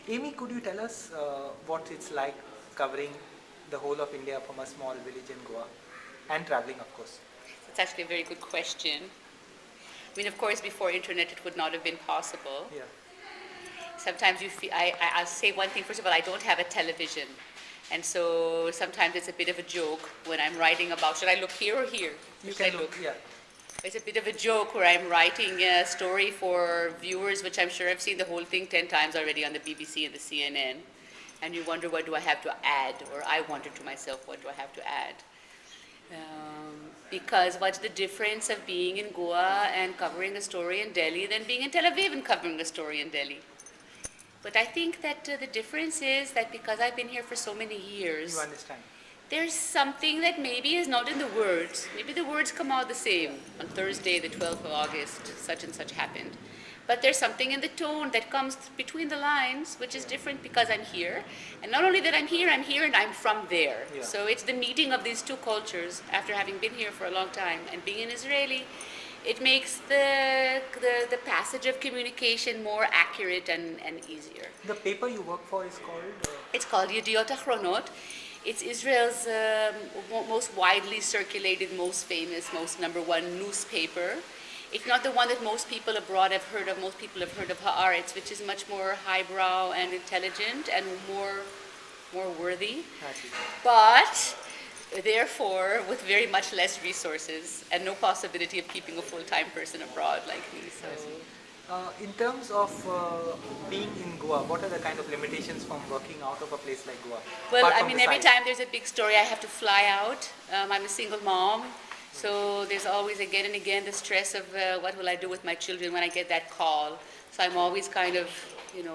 Aimee, could you tell us what it's like covering the whole of India from a small village in Goa and traveling, of course? It's actually a very good question. I mean, of course, before internet, it would not have been possible. Yeah. Sometimes you feel, I'll say one thing. First of all, I don't have a television. And so sometimes it's a bit of a joke when I'm writing about, should I look here or here? You Should I can look, yeah. It's a bit of a joke where I'm writing a story for viewers, which I'm sure have seen the whole thing 10 times already on the BBC and the CNN. And you wonder, what do I have to add? Or I wonder to myself, what do I have to add? Because what's the difference of being in Goa and covering a story in Delhi than being in Tel Aviv and covering a story in Delhi? But I think that the difference is that because I've been here for so many years, You understand. there's something that maybe is not in the words. Maybe the words come out the same. On Thursday, the 12th of August, such and such happened. But there's something in the tone that comes between the lines, which is different because I'm here. And not only that I'm here and I'm from there. Yeah. So it's the meeting of these two cultures after having been here for a long time and being an Israeli. It makes the passage of communication more accurate and easier. The paper you work for is called? It's called Yediot Achronot. It's Israel's most widely circulated, most famous, most number one newspaper. It's not the one that most people abroad have heard of. Most people have heard of Haaretz, which is much more highbrow and intelligent and more worthy. But therefore, with very much less resources and no possibility of keeping a full-time person abroad like me. So. In terms of being in Goa, what are the kind of limitations from working out of a place like Goa? Well, Apart I from mean, the every size? time there's a big story, I have to fly out. I'm a single mom, so there's always again and again the stress of what will I do with my children when I get that call. So I'm always kind of,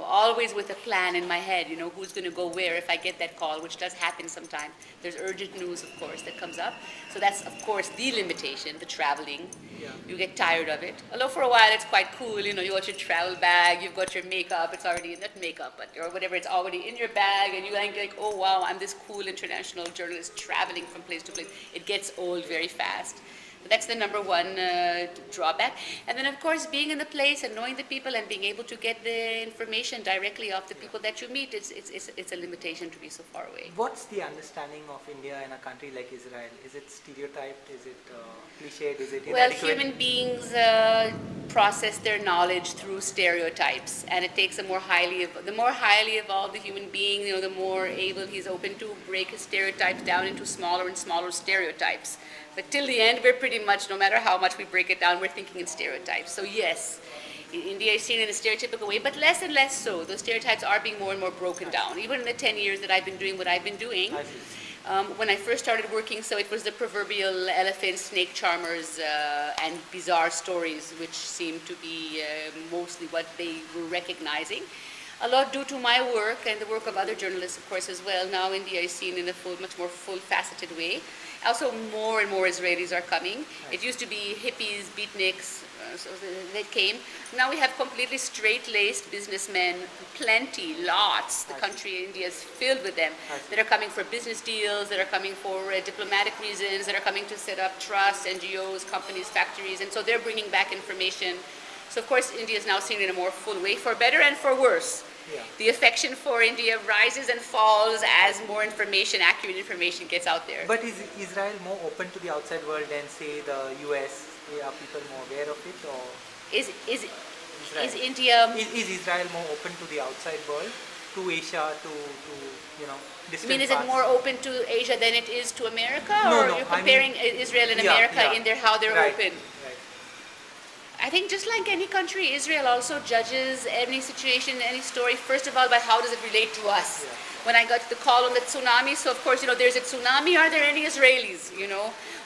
always with a plan in my head, who's going to go where if I get that call, which does happen sometimes. There's urgent news, of course, that comes up. So that's, of course, the limitation, the traveling. Yeah. You get tired of it. Although for a while it's quite cool, you got your travel bag, you've got your makeup, it's already, not makeup, but or whatever, it's already in your bag, and you like, oh wow, I'm this cool international journalist traveling from place to place. It gets old very fast. But that's the number one drawback. And then, of course, being in the place and knowing the people and being able to get the information directly off the people that you meet, it's a limitation to be so far away. What's the understanding of India in a country like Israel? Is it stereotyped? Is it cliched? Is it Well, inadequate? human beings process their knowledge through stereotypes, and it takes the more highly evolved the human being, the more able he's open to break his stereotypes down into smaller and smaller stereotypes. But till the end, we're pretty much, no matter how much we break it down, we're thinking in stereotypes. So yes, India is seen in a stereotypical way, but less and less so. Those stereotypes are being more and more broken down. Even in the 10 years that I've been doing what I've been doing, when I first started working, so it was the proverbial elephant, snake charmers, and bizarre stories, which seemed to be mostly what they were recognizing. A lot due to my work and the work of other journalists, of course, as well. Now India is seen in a much more full-faceted way. Also, more and more Israelis are coming. It used to be hippies, beatniks, so they came. Now we have completely straight-laced businessmen, plenty, lots. The country, India, is filled with them that are coming for business deals, that are coming for diplomatic reasons, that are coming to set up trusts, NGOs, companies, factories, and so they're bringing back information. So, of course, India is now seen in a more full way, for better and for worse. Yeah. The affection for India rises and falls as more information, accurate information gets out there. But is Israel more open to the outside world than, say, the US? Are people more aware of it? Or Is Israel? Is Israel more open to the outside world? To Asia, to distant I mean, is parts? it more open to Asia than it is to America? No, or no, you're comparing Israel and America in how they're open? Right. I think just like any country, Israel also judges any situation, any story, first of all, by how does it relate to us. Yeah. When I got the call on the tsunami, so of course, there's a tsunami, are there any Israelis,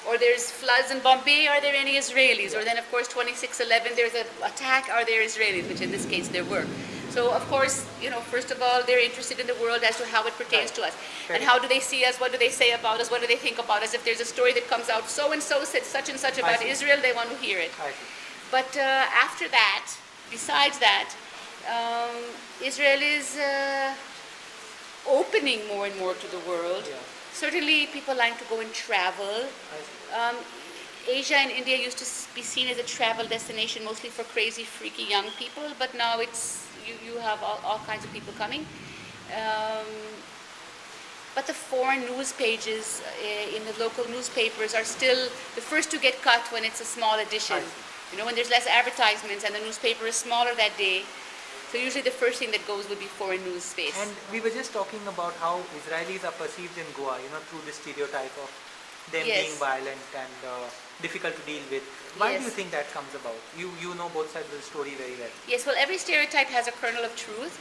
Or there's floods in Bombay, are there any Israelis? Or then, of course, 26/11, there's an attack, are there Israelis? Which in this case, there were. So, of course, first of all, they're interested in the world as to how it pertains to us. And how do they see us? What do they say about us? What do they think about us? If there's a story that comes out, so-and-so said such and such about Israel, they want to hear it. But after that, besides that, Israel is opening more and more to the world. Yeah. Certainly, people like to go and travel. Asia and India used to be seen as a travel destination mostly for crazy, freaky young people, but now you have all kinds of people coming. But the foreign news pages in the local newspapers are still the first to get cut when it's a small edition. When there's less advertisements and the newspaper is smaller that day. So usually the first thing that goes would be foreign news space. And we were just talking about how Israelis are perceived in Goa, through this stereotype of them being violent and difficult to deal with. Why do you think that comes about? You know both sides of the story very well. Yes, well, every stereotype has a kernel of truth.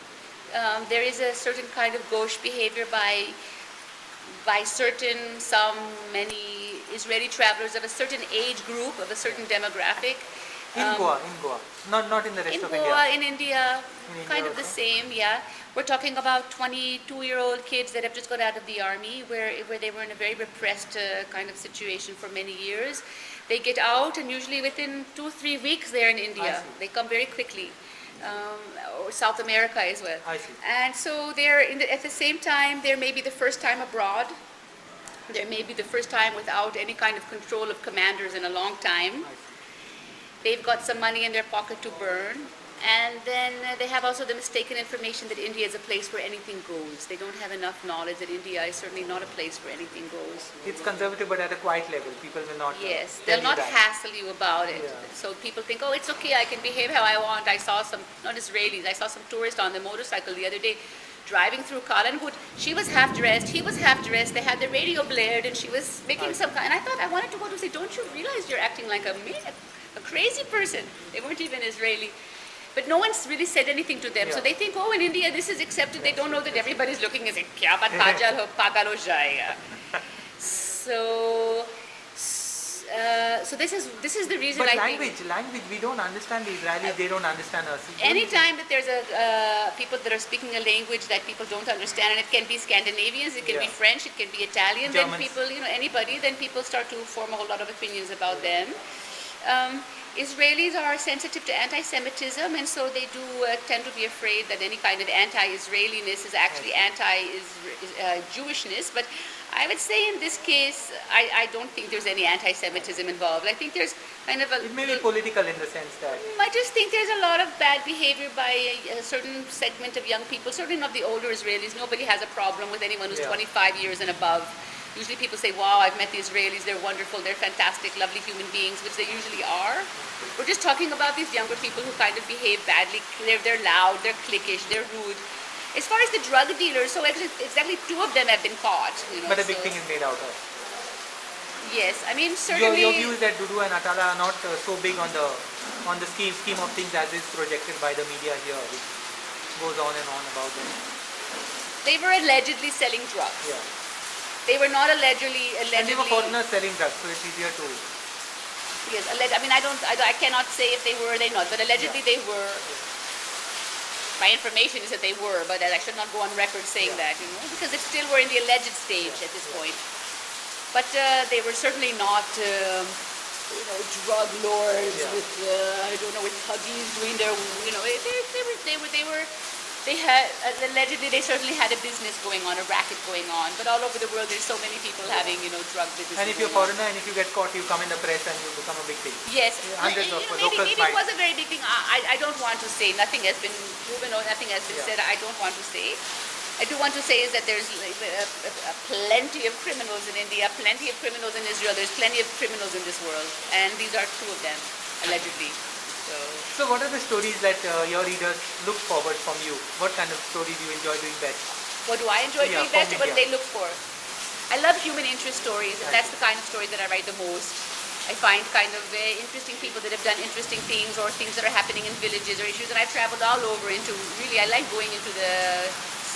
There is a certain kind of gauche behavior by many Israeli travelers of a certain age group, of a certain demographic. In Goa, not in the rest of India. In Goa, in India, kind of the same, yeah. We're talking about 22-year-old kids that have just got out of the army, where they were in a very repressed kind of situation for many years. They get out, and usually within 2-3 weeks they're in India. They come very quickly. Or South America as well. I see. And so they're at the same time, there may be the first time abroad. There may be the first time without any kind of control of commanders in a long time. They've got some money in their pocket to burn. And then they have also the mistaken information that India is a place where anything goes. They don't have enough knowledge that India is certainly not a place where anything goes. It's conservative, but at a quiet level. People will not they'll not hassle you about it. So people think, oh, it's okay, I can behave how I want. I saw some, not Israelis, I saw some tourists on the motorcycle the other day driving through Kalanpur. She was half dressed, he was half dressed, they had the radio blared and she was making some kind, and I wanted to go to say, don't you realize you're acting like a crazy person? They weren't even Israeli. But no one's really said anything to them. So they think, oh, in India this is accepted. They don't know that everybody's looking and saying, kya baat kajal ho, pagal ho jayega. So this is the reason. But language, we don't understand the Israelis, they don't understand us. Anytime that there's people that are speaking a language that people don't understand, and it can be Scandinavians, it can be French, it can be Italian, Germans. Then people, anybody, then people start to form a whole lot of opinions about them. Israelis are sensitive to anti-Semitism, and so they do tend to be afraid that any kind of anti-Israeliness is actually anti-Jewishness. But I would say in this case, I don't think there's any anti-Semitism involved. I think there's kind of it may be political in the sense that... I just think there's a lot of bad behavior by a certain segment of young people, certainly not the older Israelis. Nobody has a problem with anyone who's 25 years and above. Usually people say, wow, I've met the Israelis, they're wonderful, they're fantastic, lovely human beings, which they usually are. We're just talking about these younger people who kind of behave badly. They're loud, they're cliquish, they're rude. As far as the drug dealers, so exactly 2 of them have been caught. But a big thing is made out of. Yes, I mean, certainly... Your view is that Dudu and Atala are not so big on the scheme of things as is projected by the media here, which goes on and on about them. They were allegedly selling drugs. Yeah. They were not allegedly. And they were foreigners selling drugs, so it's easier to... Yes, I mean, I cannot say if they were or they not, but allegedly they were. My information is that they were, but I should not go on record saying that, because it still were in the alleged stage at this point. But they were certainly not, drug lords with, with huggies doing their, they had, allegedly, they certainly had a business going on, a racket going on. But all over the world, there's so many people having, drug business. And if you're a foreigner and if you get caught, you come in the press and you become a big thing. Yes. Hundreds of locals maybe it was a very big thing. I don't want to say. Nothing has been proven or nothing has been said. I don't want to say. I do want to say is that there's plenty of criminals in India, plenty of criminals in Israel. There's plenty of criminals in this world. And these are 2 of them, allegedly. So what are the stories that your readers look forward from you? What kind of stories do you enjoy doing best? What do I enjoy doing best? What do they look for? I love human interest stories, and that's the kind of story that I write the most. I find kind of interesting people that have done interesting things or things that are happening in villages or issues, and I've traveled all over into, really, I like going into the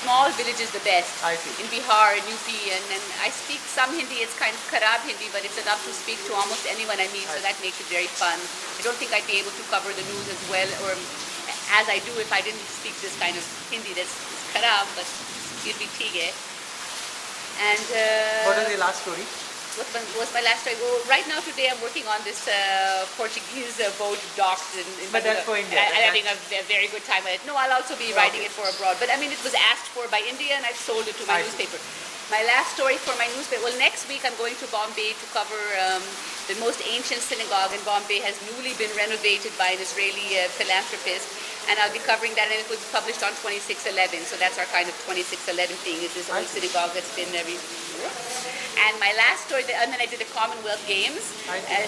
small villages the best. I see. In Bihar and UP, and I speak some Hindi. It's kind of kharab Hindi, but it's enough to speak to almost anyone I meet, so that makes it very fun. I don't think I'd be able to cover the news as well or as I do if I didn't speak this kind of Hindi that's kharab, but it'd be tige. And what is your last story? What was my last story? Well, right now today I'm working on this Portuguese boat docked in But that's for India. I'm having a very good time at it. No, I'll also be writing it for abroad. But I mean, it was asked for by India and I've sold it to my newspaper. My last story for my newspaper, well, next week I'm going to Bombay to cover the most ancient synagogue in Bombay has newly been renovated by an Israeli philanthropist, and I'll be covering that, and it will be published on 2611. So that's our kind of 2611 thing, is this old synagogue that's been And my last story, and then I did the Commonwealth Games.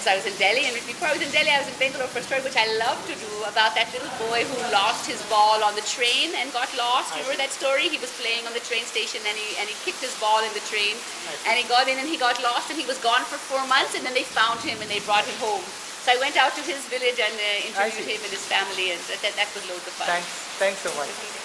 So I was in Delhi, and before I was in Delhi, I was in Bangalore for a story which I love to do about that little boy who lost his ball on the train and got lost. You remember that story? He was playing on the train station, and he kicked his ball in the train, and he got in and he got lost, and he was gone for 4 months, and then they found him and they brought him home. So I went out to his village and interviewed him and his family, and that was loads of fun. Thanks so much.